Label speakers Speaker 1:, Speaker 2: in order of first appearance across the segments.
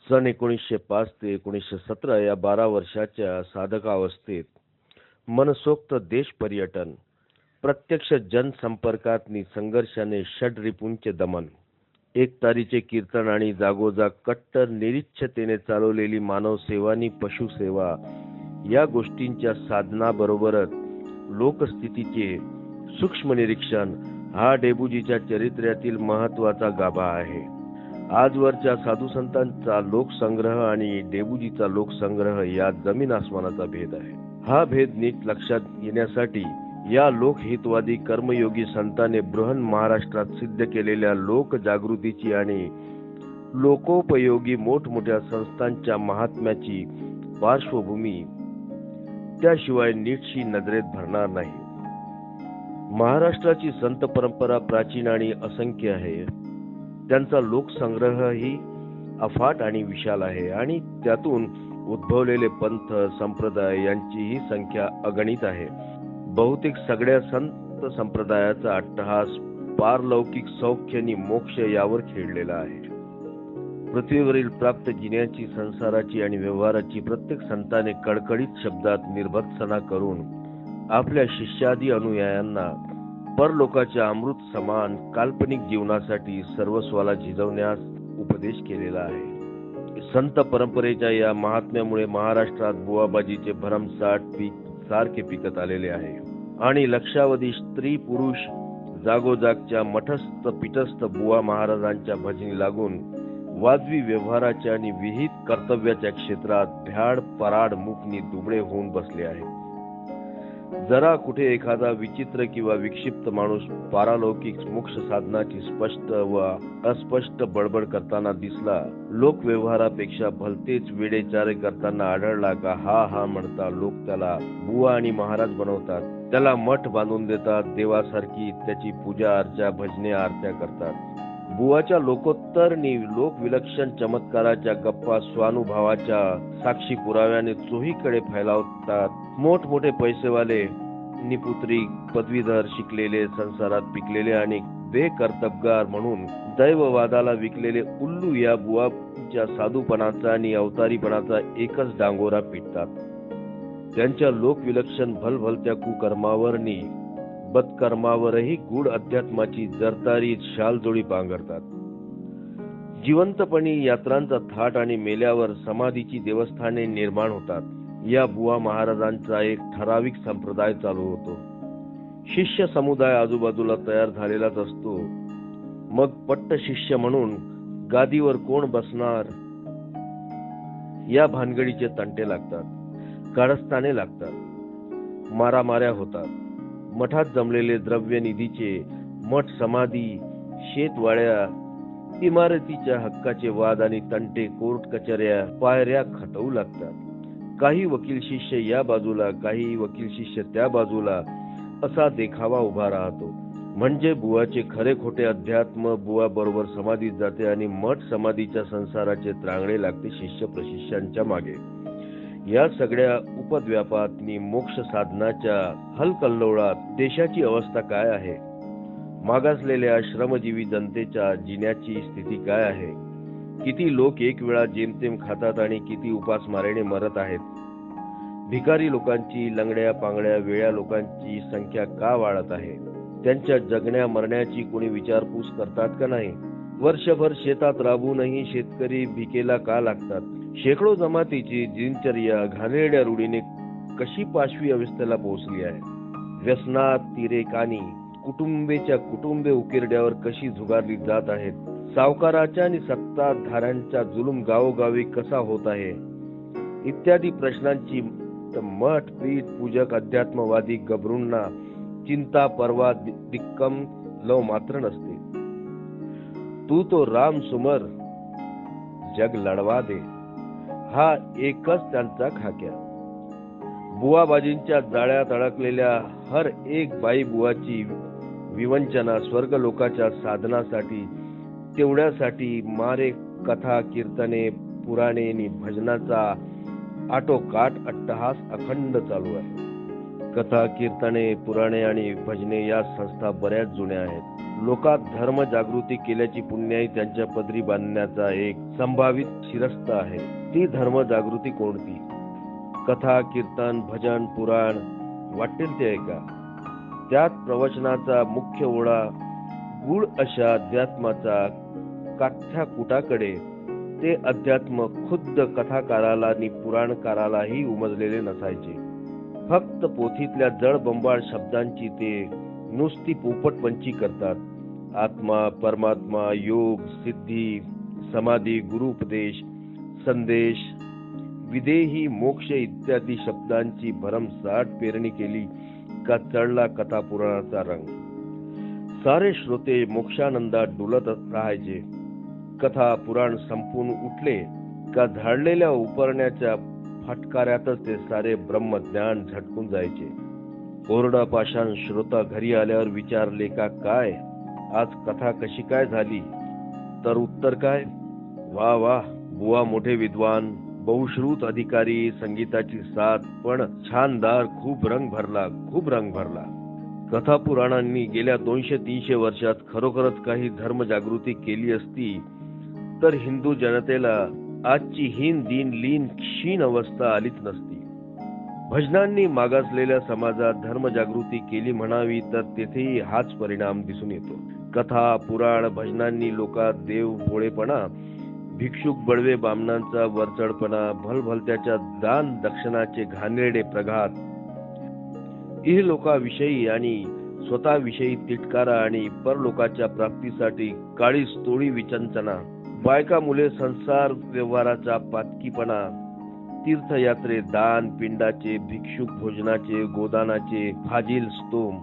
Speaker 1: सन 1905 ते 1917 या 12 वर्षाच्या साधकावस्थेत मनसोक्त देश पर्यटन, प्रत्यक्ष जनसंपर्कातनी संघर्षाने षड्रिपूंचे दमन, एकतारीचे कीर्तन आणि जागोजाग कट्टर निरीच्छतेने चालवलेली मानवसेवानी पशुसेवा या गोष्टींच्या साधनाबरोबरच लोकस्थितीचे सूक्ष्म निरीक्षण हा डेबूजीच्या चरित्र्यातील महत्वाचा गाभा आहे. आजवरच्या साधुसंतांचा लोकसंग्रह आणि डेबूजीचा लोकसंग्रह यात जमीन आसमानाचा भेद आहे. हा भेद नीट लक्षात येण्यासाठी या लोकहितवादी कर्मयोगी संतांनी बृहन महाराष्ट्रात सिद्ध केलेल्या लोकजागृतीची आणि लोकोपयोगी मोठमोठ्या संस्थांच्या महात्म्याची पार्श्वभूमी त्याशिवाय नीटशी नजरेत भरणार नाही. महाराष्ट्राची संत परंपरा प्राचीन आणि असंख्य आहे. त्यांचा लोकसंग्रहही अफाट आणि विशाल आहे आणि त्यातून उद्भवलेले पंथ संप्रदाय यांचीही संख्या अगणित आहे. बहुतेक सगळ्या संत संप्रदायाचा अट्टहास पारलौकिक सौख्य आणि मोक्ष यावर खेळलेला आहे. पृथ्वीवरील प्राप्त जिन्याची, संसाराची आणि व्यवहाराची प्रत्येक संताने कडकडीत शब्दात निर्भत्सना करून आपल्या शिष्यादी अनुयायांना परलोकाच्या अमृत समान काल्पनिक जीवनासाठी सर्वस्वाला झिजवण्यास उपदेश केलेला आहे. संत परंपरेच्या या महात्म्यामुळे महाराष्ट्रात बुवाबाजीचे भरमसाठ पीक सारखे पिकत आलेले आहे आणि लक्षावधी स्त्री पुरुष जागोजागच्या मठस्थ पीठस्थ बुवा महाराजांच्या भजनी लागून वाजवी व्यवहाराच्या आणि विहित कर्तव्याच्या क्षेत्रात भ्याड पराड मुखनी दुबळे होऊन बसले आहेत. जरा कुठे एखादा विचित्र किंवा विक्षिप्त माणूस पारलौकिक मोक्ष साधनाची स्पष्ट व अस्पष्ट बडबड करताना दिसला, लोक व्यवहारापेक्षा भलतेच वेडेचारे करताना आढळला का हा हा म्हणता लोक त्याला बुवा आणि महाराज बनवतात, त्याला मठ बांधून देतात, देवासारखी त्याची पूजा अर्चा भजने आरत्या करतात. बुवाच्या लोकोत्तर लोक विलक्षण चमत्काराच्या गप्पा स्वानुभवाच्या साक्षी पुराव्याने चोहीकडे फैलावतात. मोठमोठे पैसेवाले निपुत्री पदवीधर शिकलेले संसारात पिकलेले आणि बेकर्तबगार म्हणून दैववादाला विकलेले उल्लू या बुवाच्या साधूपणाचा आणि अवतारीपणाचा एकच डांगोरा पिटतात. त्यांच्या लोकविलक्षण भलभलत्या कुकर्मावरनी बदकर्मावरही गूढ अध्यात्माची जरदारी शालजोडी पांघरतात. जिवंतपणी यात्रांचा थाट आणि मेल्यावर समाधीची देवस्थाने निर्माण होतात. या बुवा महाराजांचा एक ठराविक संप्रदाय चालू होतो. शिष्य समुदाय आजूबाजूला तयार झालेलाच असतो. मग पट्ट शिष्य म्हणून गादीवर कोण बसणार या भानगडीचे तंटे लागतात, कारस्थाने लागतात, मारामाऱ्या होतात. मठात जमलेले द्रव्य निधीचे, मठ समाधी, शेतवाड्या, इमारतीच्या हक्काचे वाद आणि तंटे, कोर्ट कचऱ्या, पायऱ्या खटवू लागतात. काही वकील शिष्य या बाजूला, काही वकील शिष्य त्या बाजूला असा देखावा उभा राहतो. म्हणजे बुवाचे खरे खोटे अध्यात्म बुवा बरोबर समाधीत जाते आणि मठ समाधीच्या संसाराचे त्रांगडे लागते शिष्य प्रशिष्यांच्या मागे. या सगळ्या उपद्व्यापातनी मोक्ष साधनाच्या हलकल्लोळात देशाची अवस्था काय आहे? मागासलेल्या श्रमजीवी जनतेच्या जिन्याची स्थिती काय आहे? किती लोक एक वेळा जेमतेम खातात आणि किती उपासमारीने मरत आहेत? भिकारी लोकांची, लंगड्या पांगड्या वेळ्या लोकांची संख्या का वाढत आहे? त्यांच्या जगण्या मरण्याची कोणी विचारपूस करतात का नाही? वर्षभर शेतात राबूनही शेतकरी भिकेला का लागतात? शेकडो जमातीची दिनचर्या घाणेरड्या रूढीने कशी पाशवी अवस्थेला पोहोचली आहे? व्यसनात तिरेकानी कुटुंबेच्या कुटुंबे उकिरड्यावर कशी झुगारली जात आहेत? सावकाराच्या आणि सत्ताधाऱ्यांचा जुलूम गावोगावी कसा होत आहे? इत्यादी प्रश्नांची मठ पीठ पूजक अध्यात्मवादी गबरूंना चिंता परवा दिक्कम लव मात्र नसते. तू तो राम सुमर जग लढवा दे हा एकच त्यांचा खाक्या. बुवाबाजींच्या जाळ्यात अडकलेल्या हर एक बाई बुवाची विवंचना स्वर्ग लोकाच्या साधनासाठी तेवढ्यासाठी मारे कथा कीर्तने पुराणे आणि भजनाचा आटोकाट अट्टहास अखंड चालू आहे. कथा कीर्तने पुराणे आणि भजने या संस्था बऱ्याच जुन्या आहेत. लोकात धर्म जागृती केल्याची पुण्याई त्यांच्या पदरी बांधण्याचा एक संभावित शिरस्त आहे. ती धर्म जागृती कोणती? कथा, कीर्तन, भजन, पुराण वाटेल ते ऐका. त्यात प्रवचनाचा मुख्य ओढा गूढ अशा अध्यात्माचा काठ्याकुटाकडे ते अध्यात्म खुद्द कथाकाराला आणि पुराणकारालाही उमजलेले नसायचे. फक्त पोथीतल्या जडबंबाळ शब्दांची ते नुसती पोपटपंची करतात. आत्मा, परमात्मा, योग, सिद्धी, समाधी, गुरुपदेश, संदेश, विदेही, मोक्ष इत्यादी शब्दांची भरमसाठ पेरणी केली का चढला कथा पुराणाचा रंग. सारे श्रोते मोक्षानंदात डुलत राहायचे. कथा पुराण संपून उठले का झाडलेल्या उपरण्याच्या फटकाऱ्यातच ते सारे ब्रह्मज्ञान झटकून जायचे. कोरडा पाषाण श्रोता घरी आल्यावर विचारले का काय आज कथा कशी काय झाली, तर उत्तर काय, वा वा, बुवा मोठे विद्वान, बहुश्रुत अधिकारी, संगीताची साथ, पण छानदार, खूप रंग भरला. कथा पुराणांनी गेल्या 200-300 वर्षात खरोखरच काही धर्मजागृती केली असती तर हिंदू जनतेला आजची हीन दीन लीन क्षीण अवस्था आलीच नसती. भजनांनी मागासलेल्या समाजात धर्मजागृती केली म्हणावी तर तेथेही हाच परिणाम दिसून येतो. कथा, पुराण, भजनांनी लोकात देव भोळेपणा, भिक्षुक बडवे बामणांचा वरचढपणा, भलभलत्याच्या दान दक्षिणाचे घाणेरडे प्रघात, इहलोकाविषयी आणि स्वतःविषयी तिटकारा आणि परलोकाच्या प्राप्तीसाठी काळीस तोळी विचंचना, बायका मुले संसार व्यवहाराचा पातकीपणा, तीर्थयात्रे, दान, पिंडाचे, भिक्षुक भोजनाचे, गोदानाचे, फाजील स्तोम,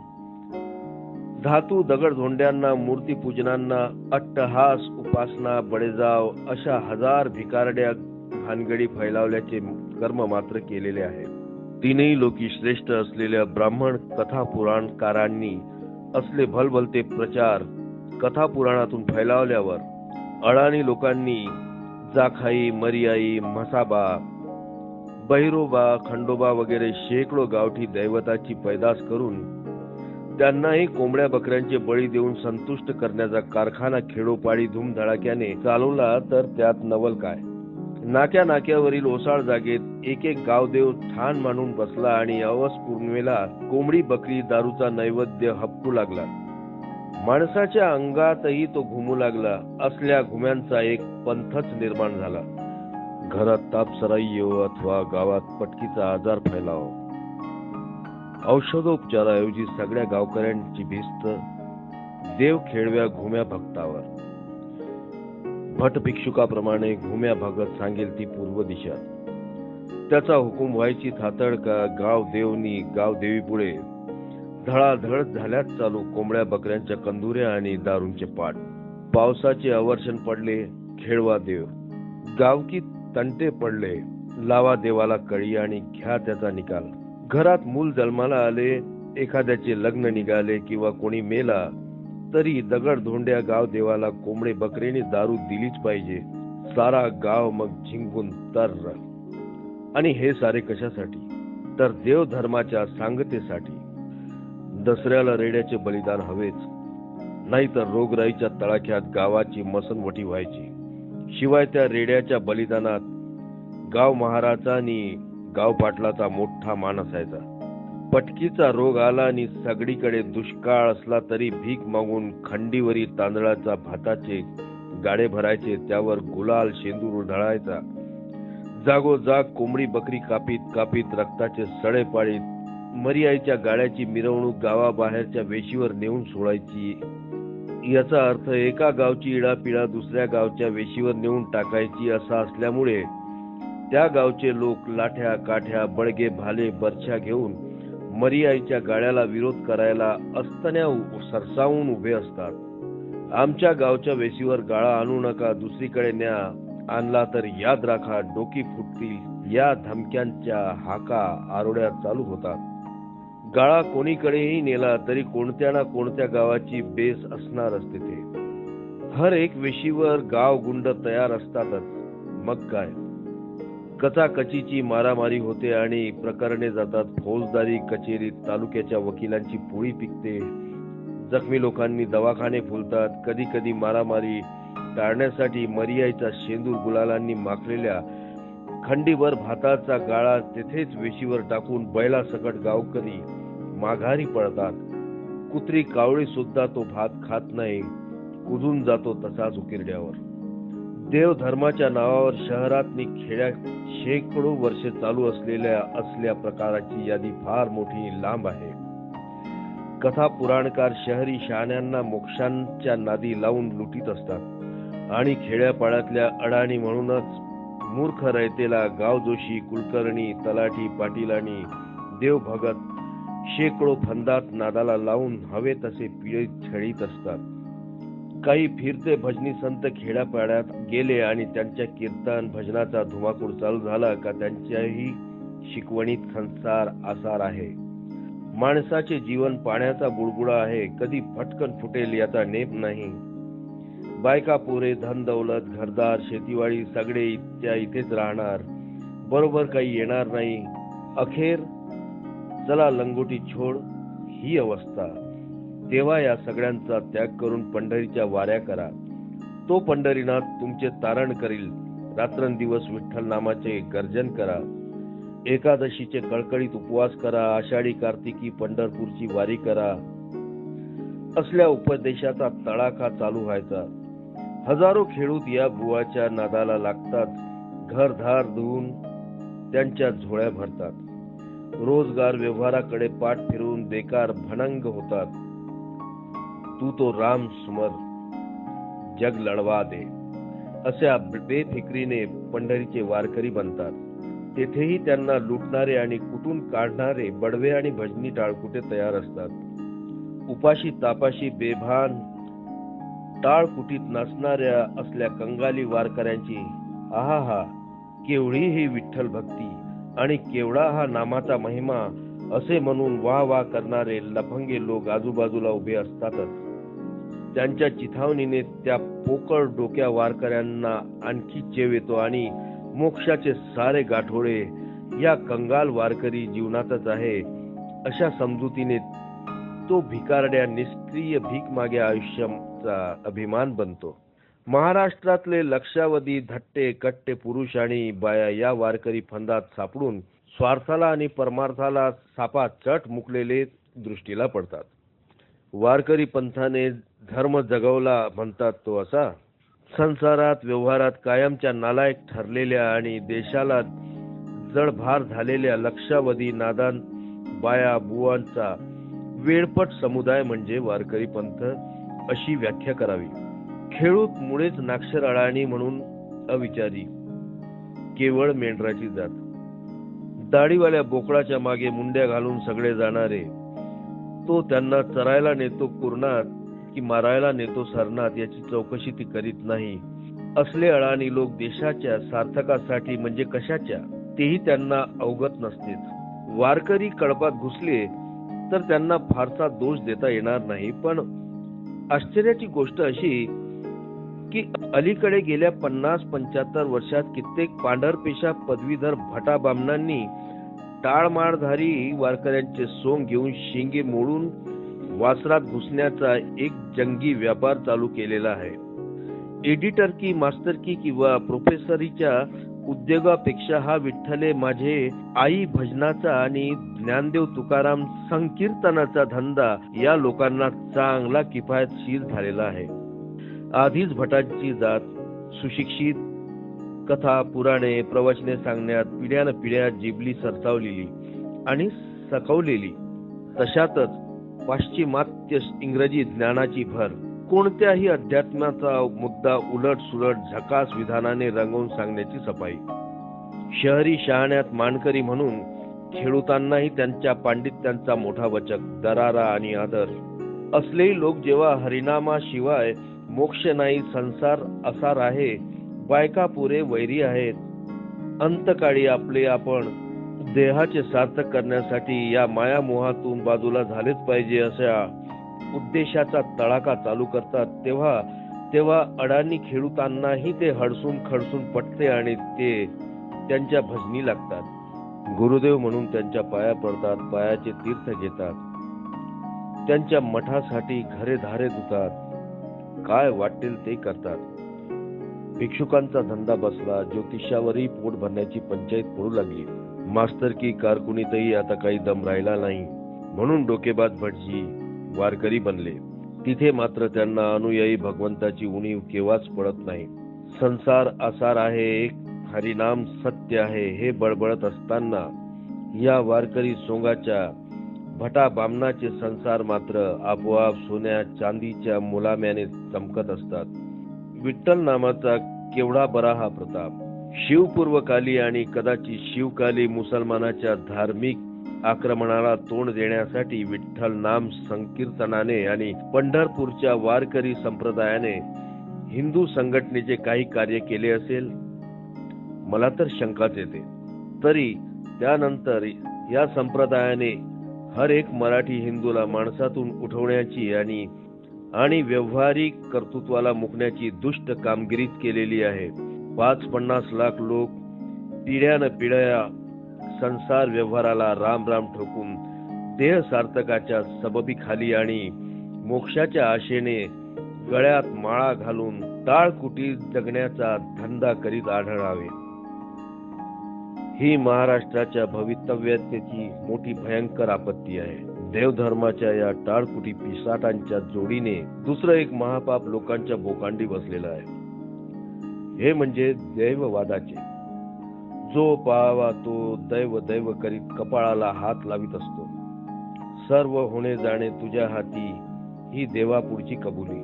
Speaker 1: धातू दगडधोंड्यांना, मूर्तीपूजनांना, अट्टहास, उपासना, बडेजाव अशा हजार भिकारड्या भानगडी फैलावल्याचे कर्म मात्र केलेले आहे. तीनही लोकी श्रेष्ठ असलेल्या ब्राह्मण कथा पुराणकारांनी असले भलभलते प्रचार कथा पुराणातून फैलावल्यावर अडाणी लोकांनी जाखाई, मरियाई, म्हसाबा, बहिरोबा, खंडोबा वगैरे शेकडो गावठी दैवताची पैदास करून त्यांनाही कोंबड्या बकऱ्यांचे बळी देऊन संतुष्ट करण्याचा कारखाना खेडोपाडी धूमधडाक्याने चालवला तर त्यात नवल काय. नाक्या नाक्यावरील ओसाळ जागेत एक एक गावदेव ठाण मांडून बसला आणि अवस पौर्णिमेला कोंबडी बकरी दारूचा नैवेद्य हपकू लागला. माणसाच्या अंगातही तो घुमू लागला. असल्या घुम्यांचा एक पंथच निर्माण झाला. घरात तापसराई येवो अथवा गावात पटकीचा आजार फैलावो, औषधोपचाराऐवजी सगळ्या गावकऱ्यांची भिस्त देव खेळव्या घुम्या भक्तावर. भट भिक्षुकाप्रमाणे घुम्या भागत सांगेल ती पूर्व दिशा. त्याचा हुकूम व्हायची थातड का गावदेवनी गावदेवी पुढे धडाधड झाल्याच चालू कोंबड्या बकऱ्यांच्या कंदुऱ्या आणि दारूंचे पाट. पावसाचे अवर्षण पडले, खेळवा देव. गावकी तंटे पडले, लावा देवाला कळी आणि घ्या त्याचा निकाल. घरात मूल जन्माला आले, एखाद्याचे लग्न निघाले किंवा कोणी मेला तरी दगड धोंड्या गाव देवाला कोंबडे बकरीने दारू दिलीच पाहिजे. सारा गाव मग झिंकून तर. आणि हे सारे कशासाठी, तर देव धर्माच्या सांगतेसाठी. दसऱ्याला रेड्याचे बलिदान हवेच, नाहीतर रोगराईच्या तळाख्यात गावाची मसनवटी व्हायची. शिवाय त्या रेड्याच्या बलिदानात गाव महाराचा आणि गाव पाटलाचा मोठा मान असायचा. पटकीचा रोग आला आणि सगळीकडे दुष्काळ असला तरी भीक मागून खंडीवरी तांदळाचा भाताचे गाडे भरायचे, त्यावर गुलाल शेंदूर ढळायचा. जागोजाग कोंबडी बकरी कापीत कापीत रक्ताचे सडे पाडीत मरियाईच्या गाड्याची मिरवणूक गावाबाहेरच्या वेशीवर नेऊन सोडायची. याचा अर्थ एका गावची इडापिडा दुसऱ्या गावच्या वेशीवर नेऊन टाकायची असा असल्यामुळे त्या गावचे लोक लाठ्या काठ्या बळगे भाले बरछ्या घेऊन मरियाईच्या गाड्याला विरोध करायला असतण्या सरसावून उभे असतात. आमच्या गावच्या वेशीवर गाळा आणू नका, दुसरीकडे न्या, आणला तर याद राखा डोकी फुटतील, या धमक्यांच्या हाका आरोड्या चालू होतात. गाळा कोणीकडेही नेला तरी कोणत्या ना कोणत्या गावाची बेस असणारच तिथे. हर एक वेशीवर गाव गुंड तयार असतातच. मग काय, कचाकचीची मारामारी होते आणि प्रकरणे जातात फौजदारी कचेरीत. तालुक्याच्या वकिलांची पोळी पिकते. जखमी लोकांनी दवाखाने फुलतात. कधी कधी मारामारी टाळण्यासाठी मरियाईचा शेंदूर गुलालांनी माखलेल्या खंडीभर भाताचा गाळा तेथेच वेशीवर टाकून बैलासकट गावकरी माघारी पळतात. कुत्री कावळी सुद्धा तो भात खात नाही, कुजून जातो तसाच उकिरड्यावर. देवधर्माच्या नावावर शहरातनी खेड्यात शेकडो वर्षे चालू असल्या प्रकाराची यादी फार मोठी लांब आहे. कथा पुराणकार शहरी शहाण्यांना मोक्षांच्या नादी लावून लुटीत असतात आणि खेड्यापाड्यातल्या अडाणी म्हणूनच मूर्ख रयतेला गावजोशी, कुलकर्णी, तलाठी, पाटीलांनी, देवभगत शेकडो फंदात नादाला लावून हवे तसे पिळीत छळीत असतात. काही फिरते भजनी संत खेड्यापाड्यात गेले आणि त्यांच्या कीर्तन भजनाचा धुमाकूळ चालू झाला का त्यांच्याही शिकवणीत संसार आसार आहे. माणसाचे जीवन पाण्याचा बुडबुडा आहे, कधी फटकन फुटेल याचा नेम नाही. बायका पोरे, धन दौलत, घरदार, शेतीवाडी सगळे इथेच राहणार, बरोबर काही येणार नाही. अखेर चला लंगोटी छोड ही अवस्था. तेव्हा या सगळ्यांचा त्याग करून पंढरीच्या वाऱ्या करा. तो पंढरीनाथ तुमचे तारण करील. रात्रंदिवस विठ्ठल नामाचे गर्जन करा. एकादशीचे कळकळीत उपवास करा. आषाढी कार्तिकी पंढरपूरची वारी करा. असल्या उपदेशाचा तडाखा चालू व्हायचा. हजारो खेडूत या बुवाच्या नादाला लागतात. घरधार धुवून त्यांच्या झोळ्या भरतात. रोजगार व्यवहाराकडे पाठ फिरवून बेकार भणंग होतात. तू तो राम सुमर, जग लढवा दे अशा बेफिक्रीने पंढरीचे वारकरी बनतात. तेथेही त्यांना लुटणारे आणि कुटून काढणारे बडवे आणि भजनी टाळकुटे तयार असतात. उपाशी तापाशी बेभान टाळकुटीत नाचणाऱ्या असल्या कंगाली वारकऱ्यांची आहा केवढी ही विठ्ठल भक्ती आणि केवढा हा नामाचा महिमा असे म्हणून वाह वाह करणारे लफंगे लोक आजूबाजूला उभे असतातच. त्यांच्या चिथावणीने त्या पोकळ डोक्या वारकऱ्यांना आणखी चेव येतो आणि मोक्षाचे सारे गाठोडे या कंगाल वारकरी जीवनातच आहे अशा समजुतीने तो भिकारड्या निष्क्रिय भीक मागे आयुष्याचा अभिमान बनतो. महाराष्ट्रातले लक्षावधी धट्टे कट्टे पुरुष आणि बाया या वारकरी फंदात सापडून स्वार्थाला आणि परमार्थाला सापाचट मुकलेले दृष्टीला पडतात. वारकरी पंथाने धर्म जगवला म्हणतात तो असा. संसारात व्यवहारात कायमच्या नालायक ठरलेल्या आणि देशाला जडभार झालेल्या लक्षावधी नादान बाया बुवांचा वेळपट समुदाय म्हणजे वारकरी पंथ अशी व्याख्या करावी. खेळूत मुळेच नाक्षर अडाणी म्हणून अविचारी, केवळ मेंढराची जात. दाढीवाल्या बोकडाच्या मागे मुंड्या घालून सगळे जाणारे, तो त्यांना चरायला नेतो कुरणात की मारायला नेतो सरणात याची चौकशी ती करीत नाही. असले अडाणी लोक देशाच्या सार्थकासाठी म्हणजे कशाच्या तेही त्यांना अवगत नसतेच. वारकरी कळपात घुसले तर त्यांना फारसा दोष देता येणार नाही. पण आश्चर्याची गोष्ट अशी की अलीकडे गेल्या 50-75 वर्षात कित्येक पांढरपेशा पदवीधर भटा बामणांनी टाळमाळधारी वारकऱ्यांचे सोंग घेऊन शिंगे मोडून वासरात घुसण्याचा एक जंगी व्यापार चालू केलेला आहे. एडिटर की मास्तर की किंवा प्रोफेसरीच्या उद्योगापेक्षा हा विठ्ठले माझे आई भजनाचा आणि ज्ञानदेव तुकाराम संकीर्तनाचा धंदा या लोकांना चांगला किफायतशीर झालेला आहे. आधीच भटांची जात सुशिक्षित, कथा पुराणे प्रवचने सांगण्यात पिढ्यानपिढ्या जिबली सरसावलेली आणि सकवलेली. तशातच पाश्चिमात्य इंग्रजी ज्ञानाची भर, कोणत्याही अध्यात्माचा मुद्दा उलट सुलट झकास विधानाने रंगवून सांगण्याची सफाई. शहरी शहाण्यात मानकरी म्हणून खेळूतांनाही त्यांच्या पांडित्यांचा मोठा वचक, दरारा आणि आदर. असलेही लोक जेव्हा हरिनामाशिवाय मोक्ष नाही, संसार असार आहे, बायका पुरे वैरी आहेत, अंतकाळी आपले आपण देहाचे सार्थक करण्यासाठी या माया मोहातून बाजूला झालेच पाहिजे अशा उद्देशाचा तडाखा चालू करतात, तेव्हा अडाणी खेळूतांनाही ते हडसून खडसून पटते आणि ते त्यांच्या भजनी लागतात. गुरुदेव म्हणून त्यांच्या पाया पडतात, पायाचे तीर्थ घेतात. त्यांच्या मठासाठी घरे धारे धुतात, काय वाटेल ते करतात. भिक्षुकांचा धंदा बसला, ज्योतिषावरही पोट भरण्याची पंचायत पडू लागली. मास्तरकी कारकुनीतही आता काही दम राहिला नाही, म्हणून डोकेबाज भटजी वारकरी बनले. तिथे मात्र त्यांना अनुयायी भगवंताची उणीव केव्हाच पडत नाही. संसार आसार आहे, एक हरिनाम सत्य आहे, हे बळबळत असताना या वारकरी सोंगाच्या भटा बामणाचे संसार मात्र आपोआप सोन्या चांदीच्या मुलाम्याने चमकत असतात. विठ्ठल नामाचा केवढा बरा हा प्रताप. शिवपूर्वकाली आणि कदाचित शिवकाली मुसलमानाच्या धार्मिक आक्रमणाला तोंड देण्यासाठी विठ्ठल नाम संकीर्तनाने आणि पंढरपूरच्या वारकरी संप्रदायाने हिंदू संघटनेचे काही कार्य केले असेल, मला तर शंकाच येते. तरी त्यानंतर या संप्रदायाने हर एक मराठी हिंदूला माणसातून उठवण्याची आणि व्यवहारिक कर्तृत्वाला मुकण्याची दुष्ट कामगिरीच केलेली आहे. 5-50 लाख लोक पिढ्यानपिढ्या संसार व्यवहाराला राम राम ठोकून देह सार्थकाच्या सबबीखाली आणि मोक्षाच्या आशेने गळ्यात माळा घालून टाळकुटी जगण्याचा धंदा करीत आढळावे. ही महाराष्ट्राच्या भवितव्याची मोठी भयंकर आपत्ती आहे. देवधर्माच्या या टाळकुटी पिसाटांच्या जोडीने दुसरं एक महापाप लोकांच्या बोकांडी बसलेलं आहे. हे म्हणजे दैववादाचे. जो पाहावा तो दैव दैव करीत कपाळाला हात लावित असतो. सर्व होणे जाणे तुझ्या हाती ही देवापुढची कबुली.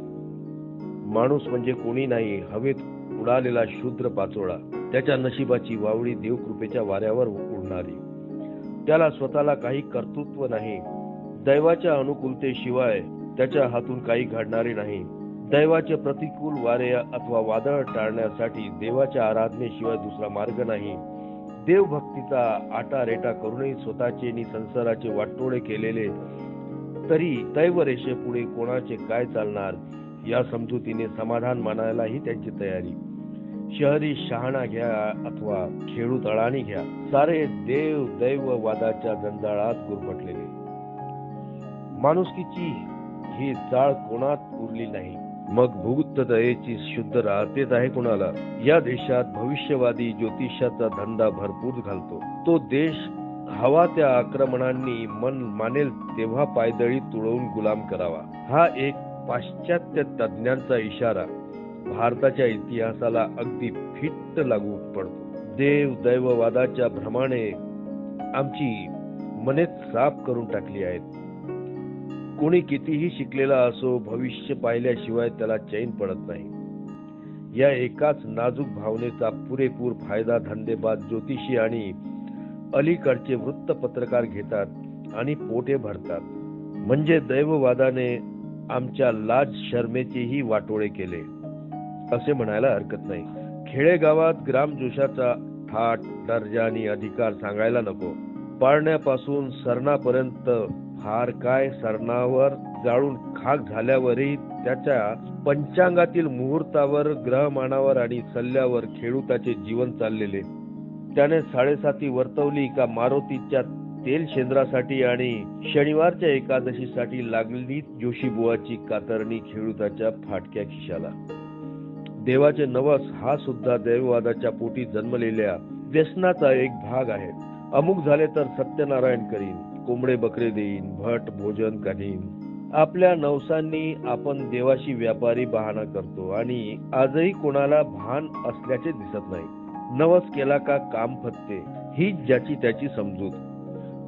Speaker 1: माणूस म्हणजे कोणी नाही, हवेत उडालेला शूद्र पाचोळा, त्याच्या नशिबाची वावडी देवकृपेच्या वाऱ्यावर उडणारी. त्याला स्वतःला काही कर्तृत्व नाही. दैवाच्या अनुकूलतेशिवाय त्याच्या हातून काही घडणारे नाही. दैवाचे प्रतिकूल वारे अथवा वादळ टाळण्यासाठी देवाच्या आराधनेशिवाय दुसरा मार्ग नाही. देवभक्तीचा आटारेटा करूनही स्वतःचे आणि संसाराचे वाटोळे केलेले तरी दैवरेषेपुढे कोणाचे काय चालणार या समजुतीने समाधान मानायलाही त्यांची तयारी. शहरी शहाणा घ्या अथवा खेडूत अळाणी घ्या, सारे देव दैव वादाच्या जंजाळात गुरफटलेले. माणुसकीची ही चाळ कोणात उरली नाही. मग भूत दयेची शुद्ध राहतेच आहे कोणाला. या देशात भविष्यवादी ज्योतिषाचा धंदा भरपूर घालतो. तो देश हवा त्या आक्रमणांनी मन मानेल तेव्हा पायदळी तुडवून गुलाम करावा, हा एक पाश्चात्य तज्ञांचा इशारा भारताच्या इतिहासाला अगदी फिट्ट लागू पडतो. देव दैववादाच्या भ्रमाने आमची मनेच साफ करून टाकली आहेत. कोणी कितीही शिकलेला असो, भविष्य पाहिल्याशिवाय त्याला चैन पडत नाही. या एकाच नाजूक भावनेचा पुरेपूर फायदा धंदेबाज ज्योतिषी आणि अलीकडचे वृत्तपत्रकार घेतात आणि पोटे भरतात. म्हणजे दैववादाने आमच्या लाज शर्मेचेही वाटोळे केले असे म्हणायला हरकत नाही. खेडेगावात ग्रामजोशाचा थाट, दर्जा आणि अधिकार सांगायला नको. पाळण्यापासून सरणापर्यंत फार काय, सरणावर जाळून खाक झाल्यावरही त्याच्या पंचांगातील मुहूर्तावर, ग्रहमानावर आणि सल्ल्यावर खेडूताचे जीवन चाललेले. त्याने 7.5 वर्तवली का मारुतीच्या तेल शेंद्रासाठी आणि शनिवारच्या एकादशीसाठी लागली जोशीबुवाची कातरणी खेडूताच्या फाटक्या खिशाला. देवाचे नवस हा सुद्धा दैववादाच्या पोटी जन्मलेल्या व्यसनाचा एक भाग आहे. अमुक झाले तर सत्यनारायण करीन, कोंबडे बकरे देईन, भट भोजन करीन. आपल्या नवसांनी आपण देवाशी व्यापारी बहाणा करतो आणि आजही कोणाला भान असल्याचे दिसत नाही. नवस केला का काम फत्ते, हीच ज्याची त्याची समजूत.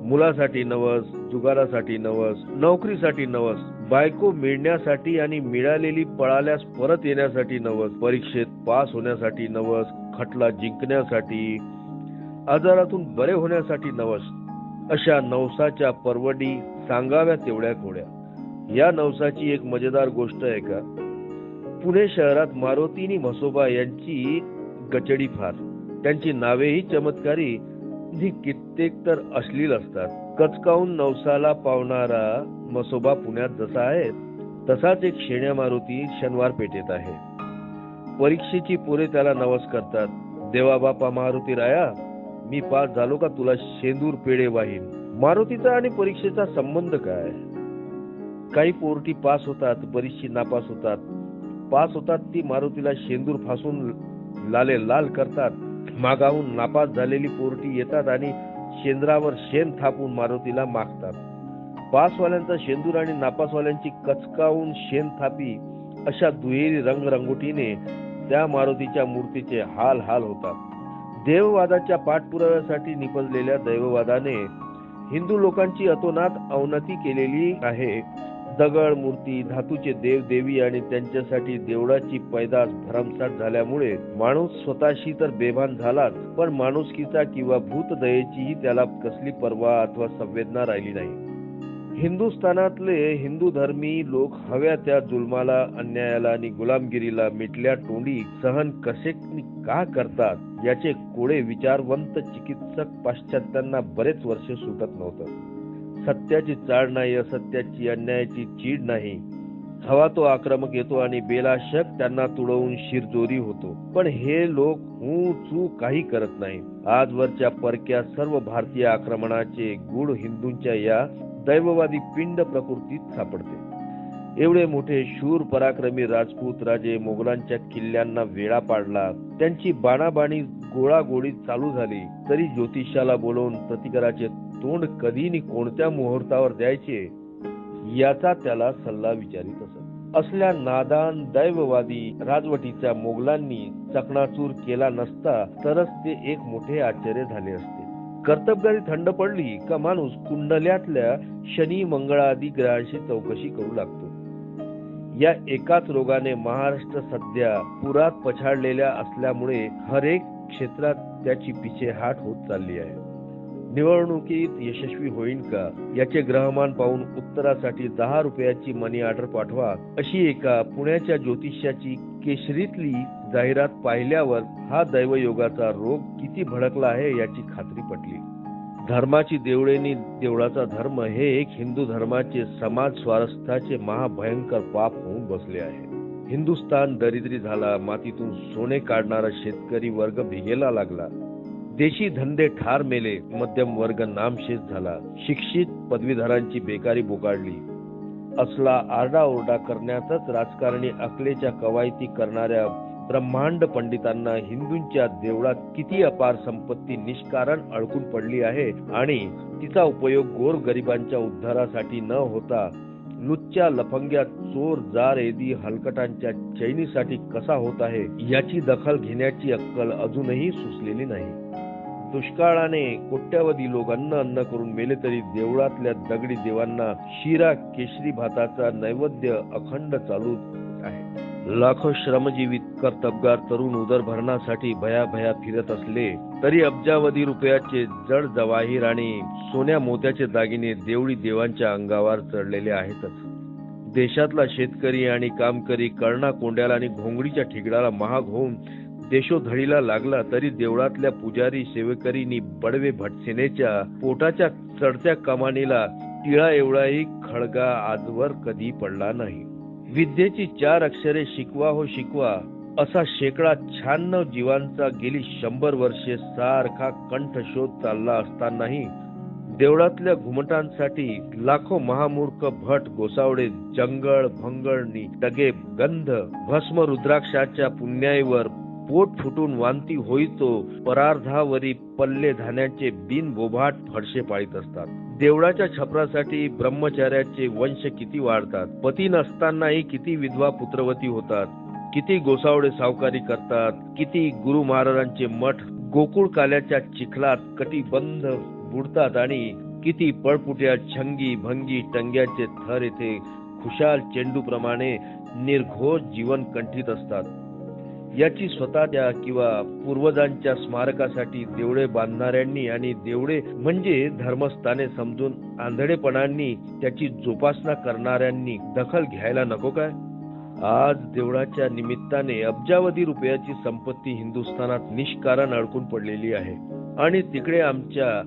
Speaker 1: मुलासाठी नवस, जुगारासाठी नवस, नोकरीसाठी नवस, बायको मिळण्यासाठी आणि मिळालेली पळाल्यास परत येण्यासाठी नवस, परीक्षेत पास होण्यासाठी नवस, खटला जिंकण्यासाठी, आजारातून बरे होण्यासाठी नवस. अशा नवसाच्या परवडी सांगाव्या तेवढ्या थोड्या. या नवसाची एक मजेदार गोष्ट आहे का? पुणे शहरात मारुती आणि म्हसोबा यांची गचडी फार. त्यांची नावेही चमत्कारी, कित्येक तर अश्लील असतात. कचकावून नवसाला पावणारा म्हसोबा पुण्यात जसा आहे तसाच एक शेण्या मारुती शनिवार पेठेत आहे. परीक्षेची पोरे त्याला नवस करतात. देवा बापा मारुती राया, मी पास झालो का तुला शेंदूर पेढे वाहीन. मारुतीचा आणि परीक्षेचा संबंध काय? काही पोरटी पास होतात, बरीचशी नापास होतात. पास होतात ती मारुतीला शेंदूर फासून लाले लाल करतात. मागाहून नापास झालेली पोरटी येतात आणि शेंद्रावर शेण थापून मारुतीला मागतात. पासवाल्यांचा शेंदूर आणि नापासवाल्यांची कचकावून शेण थापी अशा दुहेरी रंगरंगोटीने त्या मारुतीच्या मूर्तीचे हाल हाल होतात. देववादाच्या पाठपुराव्यासाठी निपजलेल्या दैववादाने हिंदू लोकांची अतोनात अवनती केलेली आहे. दगड, मूर्ती, धातूचे देव देवी आणि त्यांच्यासाठी देवळाची पैदास भरमसाठ झाल्यामुळे माणूस स्वतःशी तर बेभान झालाच, पण माणुसकीचा किंवा भूतदयेचीही त्याला कसली पर्वा अथवा संवेदना राहिली नाही. हिंदुस्थानातले हिंदू धर्मी लोक हव्या त्या जुलमाला, अन्यायाला आणि गुलामगिरीला मिटल्या तोंडी सहन कसे का करतात याचे कोडे विचारवंत चिकित्सक पाश्चात्यांना बरेच वर्ष सुटत नव्हतं. सत्याची चाड नाही, असत्याची, अन्यायाची चीड नाही. हवा तो आक्रमक येतो आणि बेलाशक त्यांना तुडवून शिरजोरी होतो. पण हे लोक हू चू काही करत नाही. आजवरच्या परक्या सर्व भारतीय आक्रमणाचे गूढ हिंदूंच्या या दैववादी पिंड प्रकृतीत सापडते. एवढे मोठे शूर पराक्रमी राजपूत राजे मोगलांच्या किल्ल्यांना वेढा पाडला, त्यांची बाणाबाणी गोळागोळी चालू झाली, तरी ज्योतिषाला बोलवून प्रतिकाराचे तोंड कधी नि कोणत्या मुहूर्तावर द्यायचे याचा त्याला सल्ला विचारित असत. असल्या नादान दैववादी राजवटीचा मोगलांनी चकणाचूर केला नसता तरच ते एक मोठे आश्चर्य झाले असते. कर्तबगारी थंड पडली का माणूस कुंडल्यातल्या शनी मंगळादी ग्रहांशी चौकशी करू लागतो. या एकाच रोगाने महाराष्ट्र सध्या पुरात पछाडलेल्या असल्यामुळे हर एक क्षेत्रात त्याची पिछेहाट होत चालली आहे. निवडणुकीत यशस्वी होईल का याचे ग्रहमान पाहून उत्तरासाठी 10 रुपयाची मनी ऑर्डर पाठवा अशी एका पुण्याच्या ज्योतिषाची केशरीतली जाहिरात पाहिल्यावर हा दैवयोगाचा रोग किती भडकला आहे याची खात्री पटली. धर्माची देवळेनी देवळाचा धर्म हे एक हिंदू धर्माचे समाज स्वारस्थाचे महाभयंकर पाप होऊन बसले आहे. हिंदुस्थान दरिद्री झाला, मातीतून सोने काढणारा शेतकरी वर्ग भिगेला लागला, देशी धंदे ठार मेले, मध्यम वर्ग नामशेष झाला, शिक्षित पदवीधरांची बेकारी बोकाडली. असला आरडाओरडा करण्यातच राजकारणी अकलेच्या कवायती करणाऱ्या ब्रह्मांड पंडितांना हिंदूंच्या देवळात किती अपार संपत्ती निष्कारण अडकून पडली आहे आणि तिचा उपयोग गोरगरिबांच्या उद्धारासाठी न होता लुच्च्या लफंग्या चोर जार एदी हलकटांच्या चैनीसाठी कसा होत आहे याची दखल घेण्याची अक्कल अजूनही सुचलेली नाही. दुष्काळाने कोट्यावधी लोक अन्न करून मेले तरी देवळातल्या दगडी देवांना शिरा केशरी भाताचा नैवेद्य अखंड चालू आहे. लाखो श्रमजीवी कर्तबगार तरुण उदरभरणासाठी भया फिरत असले तरी अब्जावधी रुपयाचे जड जवाहीर आणि सोन्या मोत्याचे दागिने देवळी देवांच्या अंगावर चढलेले आहेतच. देशातला शेतकरी आणि कामकरी कर्णा कोंड्याला आणि घोंगडीच्या ठिगडाला महाग होऊन देशोधडीला लागला तरी देवळातल्या पुजारी सेवेकरीनी बडवे भटसेनेच्या पोटाच्या चढत्या कमानीला टिळा एवढाही खळगा आजवर कधी पडला नाही. विद्येची 4 अक्षरे शिकवा हो शिकवा असा शेकडा 96 जीवांचा गेली 100 वर्षे सारखा कंठशोध चालला असतानाही देवळातल्या घुमटांसाठी लाखो महामूर्ख भट गोसावडे जंगळ भंगळनी टगे गंध भस्म रुद्राक्षाच्या पुण्याईवर पोट फुटून वांती होईतो परार्धावरी पल्ले धान्याचे बिन बोभाट फडशे पाळीत असतात. देवळाच्या छपरासाठी ब्रह्मचार्याचे वंश किती वाढतात, पती नसतानाही किती विधवा पुत्रवती होतात, किती गोसावडे सावकारी करतात, किती गुरु महाराजांचे मठ गोकुळ काल्याच्या चिखलात कटिबंध बुडतात आणि किती पळपुट्या छंगी भंगी टंग्याचे थर येथे खुशाल चेंडूप्रमाणे निर्घोष जीवन कंठीत असतात. याची स्वतःच्या किंवा पूर्वजांच्या स्मारकासाठी देवळे बांधणाऱ्यांनी आणि देवळे म्हणजे धर्मस्थाने समजून आंधळेपणांनी त्याची जोपासना करणाऱ्यांनी दखल घ्यायला नको काय? आज देवळाच्या निमित्ताने अब्जावधी रुपयाची संपत्ती हिंदुस्थानात निष्कारण अडकून पडलेली आहे आणि तिकडे आमच्या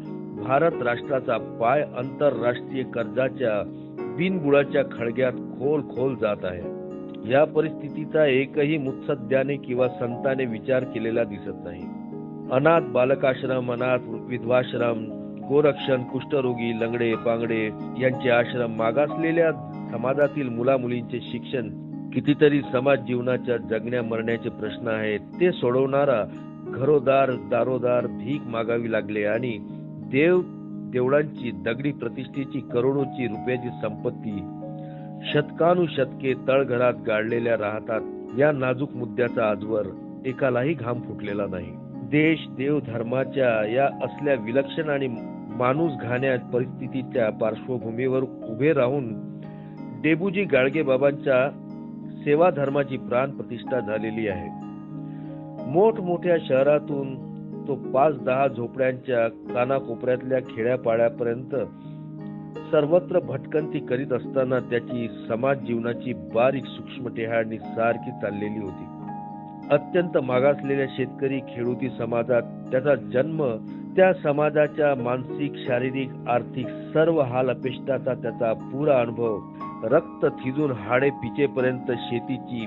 Speaker 1: भारत राष्ट्राचा पाय आंतरराष्ट्रीय कर्जाच्या बिनबुडाच्या खळग्यात खोल जात आहे. या परिस्थितीचा एकही मुत्सद्याने किंवा संताने विचार केलेला दिसत नाही. अनाथ बालकाश्रम, अनाथ विधवाश्रम, गोरक्षण, कुष्ठरोगी, लंगडे, पांगडे यांचे आश्रम, मागासलेल्या समाजातील मुलामुलींचे शिक्षण, कितीतरी समाज जीवनाच्या जगण्या मरण्याचे प्रश्न आहेत ते सोडवणारा घरोदार दारोदार भीक मागावी लागले आणि देवळांची दगडी प्रतिष्ठेची करोडोची रुपयाची संपत्ती शतकानुशतके तळघरात गाडलेल्या राहतात. या नाजूक मुद्द्याचा आजवर एकालाही घाम फुटलेला नाही. देश देव धर्माच्या या असल्या विलक्षण आणि माणूस घाण्या परिस्थितीच्या पार्श्वभूमीवर उभे राहून डेबूजी गाडगे बाबांच्या सेवा धर्माची प्राण प्रतिष्ठा झालेली आहे. मोठमोठ्या शहरातून तो 5-10 झोपड्यांच्या कानाकोपऱ्यातल्या खेड्यापाड्यापर्यंत सर्वत्र भटकंती करीत असताना त्याची समाज जीवनाची बारीक सूक्ष्म टेहाळणी सारखी चाललेली होती. अत्यंत मागासलेल्या शेतकरी खेडूती समाजात त्याचा जन्म, त्या समाजाच्या मानसिक, शारीरिक, आर्थिक सर्व हाल अपेष्टाचा त्याचा पुरा अनुभव, रक्त थिजून हाडे पिचेपर्यंत शेतीची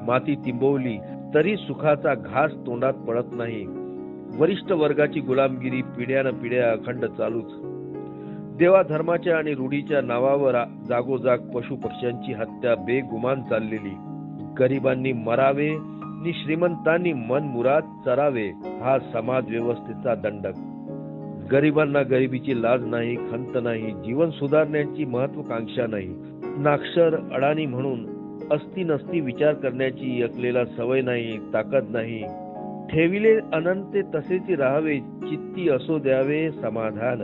Speaker 1: माती तिंबवली तरी सुखाचा घास तोंडात पडत नाही. वरिष्ठ वर्गाची गुलामगिरी पिढ्यानपिढ्या अखंड चालूच. देवा धर्माच्या आणि रूढीच्या नावावर जागोजाग पशु पक्ष्यांची हत्या बेगुमान चाललेली. गरिबांनी मरावे नि श्रीमंतांनी मनमुराद चरावे हा समाज व्यवस्थेचा दंडक. गरिबांना गरिबीची लाज नाही, खंत नाही, जीवन सुधारण्याची महत्वाकांक्षा नाही. नाक्षर अडाणी म्हणून असती नसती विचार करण्याची अकलेला सवय नाही, ताकद नाही. ठेविले अनंते तसेच राहावे, चित्ती असो द्यावे समाधान.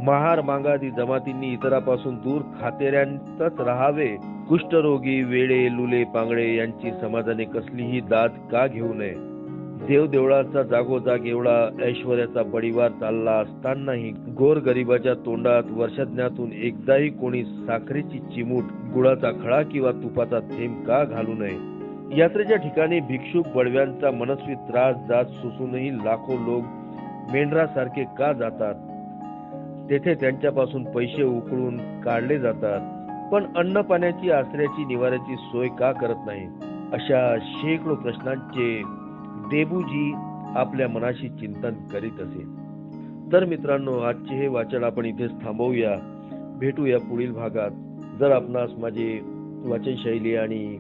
Speaker 1: महार मांगादी जमातींनी इतरापासून दूर खातेऱ्यांतच राहावे. कुष्ठरोगी, वेडे, लुले, पांगडे यांची समाजाने कसलीही दाद का घेऊ नये. देवदेवळाचा जागोजाग एवढा ऐश्वर्याचा बडीवार चालला असतानाही गोर गरिबाच्या तोंडात वर्षज्ञातून एकदाही कोणी साखरेची चिमूट, गुळाचा खळा किंवा तुपाचा थेंब का घालू नये. यात्रेच्या ठिकाणी भिक्षुक बडव्यांचा मनस्वी त्रास जात सुसूनही लाखो लोक मेंढरासारखे का जातात. तेथे त्यांच्यापासून पैसे उकळून काढले जातात, पण अन्न पाण्याची, आसऱ्याची, निवाऱ्याची सोय का करत नाही. अशा शेकडो प्रश्नांचे डेबूजी आपल्या मनाशी चिंतन करीत असे. तर मित्रांनो, आजचे हे वाचन आपण इथेच थांबवूया. भेटूया पुढील भागात. जर आपणास माझी वाचन शैली आणि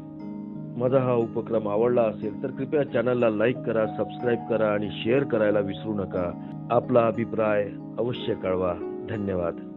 Speaker 1: माझा हा उपक्रम आवडला असेल तर कृपया चॅनलला लाईक करा, सबस्क्राईब करा आणि शेअर करायला विसरू नका. आपला अभिप्राय अवश्य कळवा. धन्यवाद.